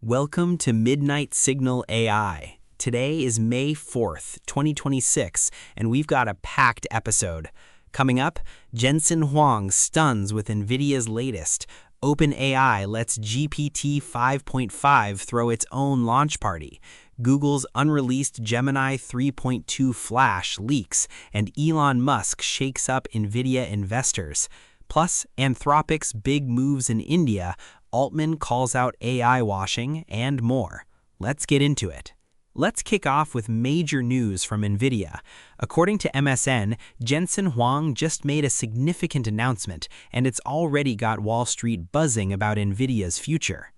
Welcome to Midnight Signal AI. Today is May 4th, 2026, and we've got a packed episode. Coming up, Jensen Huang stuns with Nvidia's latest. OpenAI lets GPT 5.5 throw its own launch party. Google's unreleased Gemini 3.2 Flash leaks, and Elon Musk shakes up Nvidia investors. Plus, Anthropic's big moves in India, Altman calls out AI washing, and more. Let's get into it. Let's kick off with major news from Nvidia. According to MSN, Jensen Huang just made a significant announcement, and it's already got Wall Street buzzing about Nvidia's future.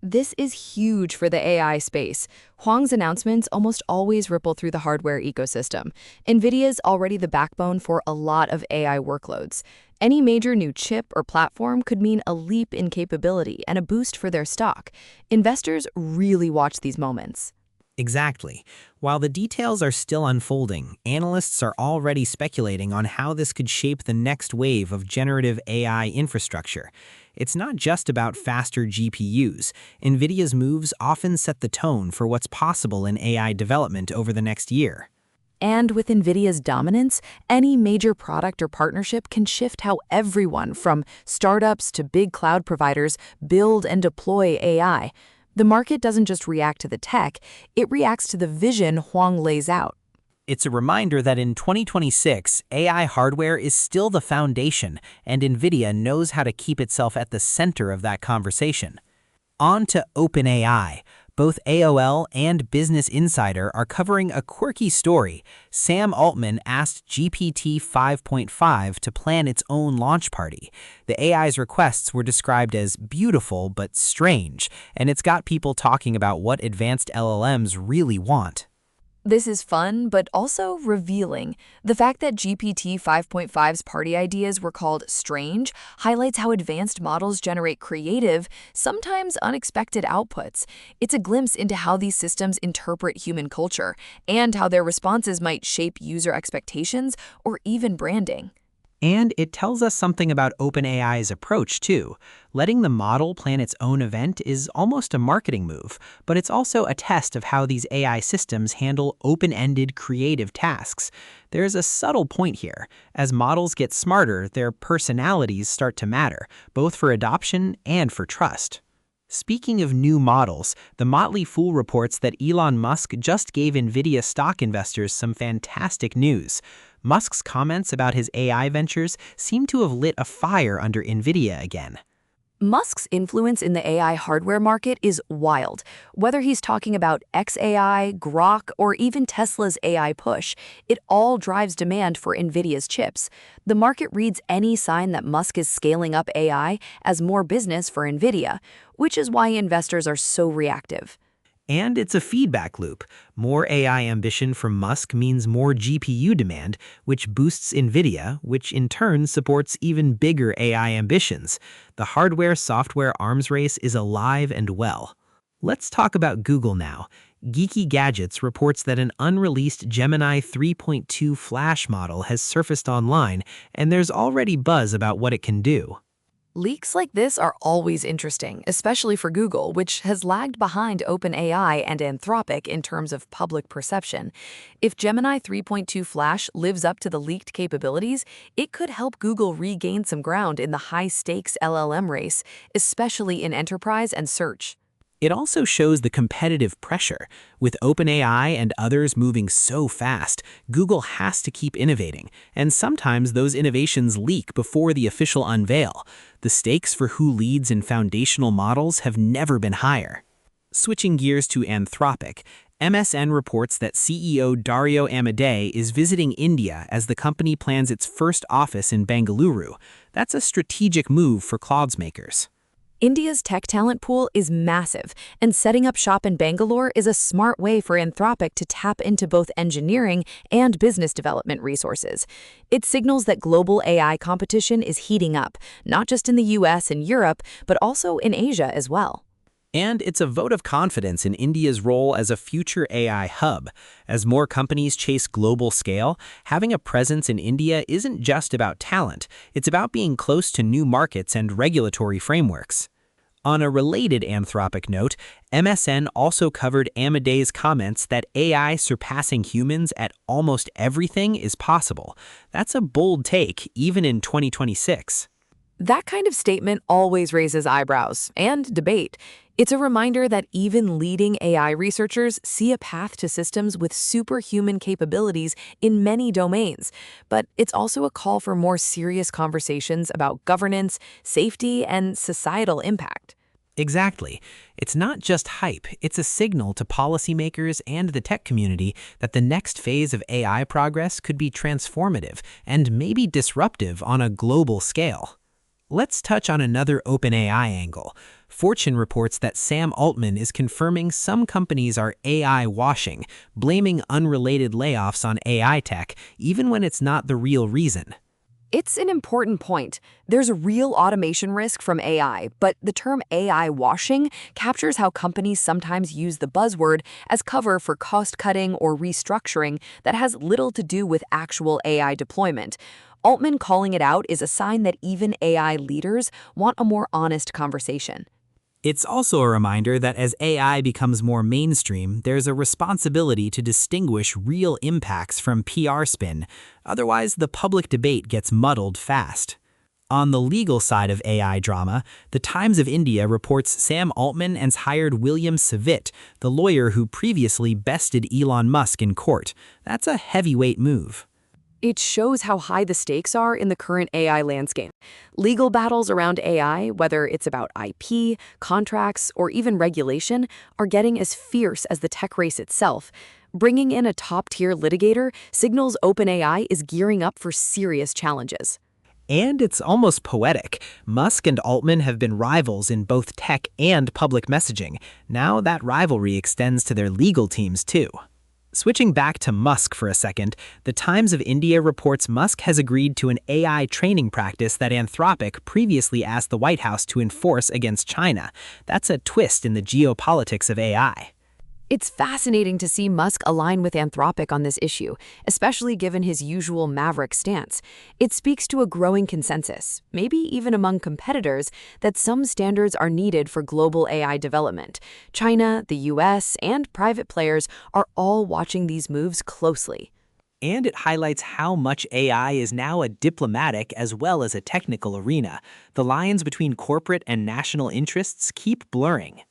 This is huge for the AI space. Huang's announcements almost always ripple through the hardware ecosystem. Nvidia's already the backbone for a lot of AI workloads. Any major new chip or platform could mean a leap in capability and a boost for their stock. Investors really watch these moments. Exactly. While the details are still unfolding, analysts are already speculating on how this could shape the next wave of generative AI infrastructure. It's not just about faster GPUs. Nvidia's moves often set the tone for what's possible in AI development over the next year. And with Nvidia's dominance, any major product or partnership can shift how everyone, from startups to big cloud providers, build and deploy AI. The market doesn't just react to the tech, it reacts to the vision Huang lays out. It's a reminder that in 2026, AI hardware is still the foundation, and Nvidia knows how to keep itself at the center of that conversation. On to OpenAI. Both AOL and Business Insider are covering a quirky story. Sam Altman asked GPT 5.5 to plan its own launch party. The AI's requests were described as beautiful but strange, and it's got people talking about what advanced LLMs really want. This is fun, but also revealing. The fact that GPT 5.5's party ideas were called strange highlights how advanced models generate creative, sometimes unexpected outputs. It's a glimpse into how these systems interpret human culture and how their responses might shape user expectations or even branding. And it tells us something about OpenAI's approach, too. Letting the model plan its own event is almost a marketing move, but it's also a test of how these AI systems handle open-ended creative tasks. There's a subtle point here. As models get smarter, their personalities start to matter, both for adoption and for trust. Speaking of new models, the Motley Fool reports that Elon Musk just gave Nvidia stock investors some fantastic news. Musk's comments about his AI ventures seem to have lit a fire under Nvidia again. Musk's influence in the AI hardware market is wild. Whether he's talking about xAI, Grok, or even Tesla's AI push, it all drives demand for Nvidia's chips. The market reads any sign that Musk is scaling up AI as more business for Nvidia, which is why investors are so reactive. And it's a feedback loop. More AI ambition from Musk means more GPU demand, which boosts Nvidia, which in turn supports even bigger AI ambitions. The hardware-software arms race is alive and well. Let's talk about Google now. Geeky Gadgets reports that an unreleased Gemini 3.2 Flash model has surfaced online, and there's already buzz about what it can do. Leaks like this are always interesting, especially for Google, which has lagged behind OpenAI and Anthropic in terms of public perception. If Gemini 3.2 Flash lives up to the leaked capabilities, it could help Google regain some ground in the high-stakes LLM race, especially in enterprise and search. It also shows the competitive pressure. With OpenAI and others moving so fast, Google has to keep innovating, and sometimes those innovations leak before the official unveil. The stakes for who leads in foundational models have never been higher. Switching gears to Anthropic, MSN reports that CEO Dario Amodei is visiting India as the company plans its first office in Bengaluru. That's a strategic move for clouds makers. India's tech talent pool is massive, and setting up shop in Bangalore is a smart way for Anthropic to tap into both engineering and business development resources. It signals that global AI competition is heating up, not just in the US and Europe, but also in Asia as well. And it's a vote of confidence in India's role as a future AI hub. As more companies chase global scale, having a presence in India isn't just about talent, it's about being close to new markets and regulatory frameworks. On a related Anthropic note, MSN also covered Amodei's comments that AI surpassing humans at almost everything is possible. That's a bold take, even in 2026. That kind of statement always raises eyebrows and debate. It's a reminder that even leading AI researchers see a path to systems with superhuman capabilities in many domains. But it's also a call for more serious conversations about governance, safety, and societal impact. Exactly. It's not just hype, it's a signal to policymakers and the tech community that the next phase of AI progress could be transformative and maybe disruptive on a global scale. Let's touch on another OpenAI angle. Fortune reports that Sam Altman is confirming some companies are AI washing, blaming unrelated layoffs on AI tech, even when it's not the real reason. It's an important point. There's a real automation risk from AI, but the term AI washing captures how companies sometimes use the buzzword as cover for cost-cutting or restructuring that has little to do with actual AI deployment. Altman calling it out is a sign that even AI leaders want a more honest conversation. It's also a reminder that as AI becomes more mainstream, there's a responsibility to distinguish real impacts from PR spin. Otherwise, the public debate gets muddled fast. On the legal side of AI drama, the Times of India reports Sam Altman has hired William Savitt, the lawyer who previously bested Elon Musk in court. That's a heavyweight move. It shows how high the stakes are in the current AI landscape. Legal battles around AI, whether it's about IP, contracts, or even regulation, are getting as fierce as the tech race itself. Bringing in a top-tier litigator signals OpenAI is gearing up for serious challenges. And it's almost poetic. Musk and Altman have been rivals in both tech and public messaging. Now that rivalry extends to their legal teams too. Switching back to Musk for a second, the Times of India reports Musk has agreed to an AI training practice that Anthropic previously asked the White House to enforce against China. That's a twist in the geopolitics of AI. It's fascinating to see Musk align with Anthropic on this issue, especially given his usual maverick stance. It speaks to a growing consensus, maybe even among competitors, that some standards are needed for global AI development. China, the US, and private players are all watching these moves closely. And it highlights how much AI is now a diplomatic as well as a technical arena. The lines between corporate and national interests keep blurring.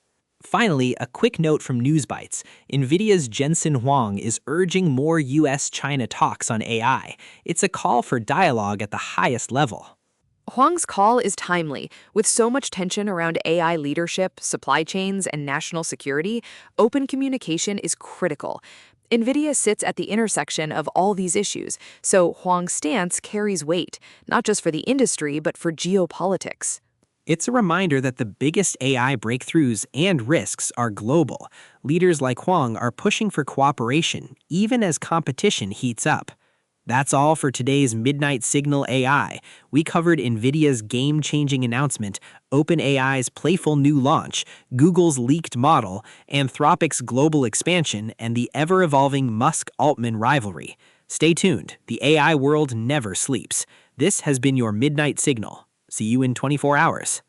Finally, a quick note from Newsbites. Nvidia's Jensen Huang is urging more US-China talks on AI. It's a call for dialogue at the highest level. Huang's call is timely. With so much tension around AI leadership, supply chains, and national security, open communication is critical. Nvidia sits at the intersection of all these issues, so Huang's stance carries weight, not just for the industry, but for geopolitics. It's a reminder that the biggest AI breakthroughs and risks are global. Leaders like Huang are pushing for cooperation, even as competition heats up. That's all for today's Midnight Signal AI. We covered Nvidia's game-changing announcement, OpenAI's playful new launch, Google's leaked model, Anthropic's global expansion, and the ever-evolving Musk-Altman rivalry. Stay tuned. The AI world never sleeps. This has been your Midnight Signal. See you in 24 hours.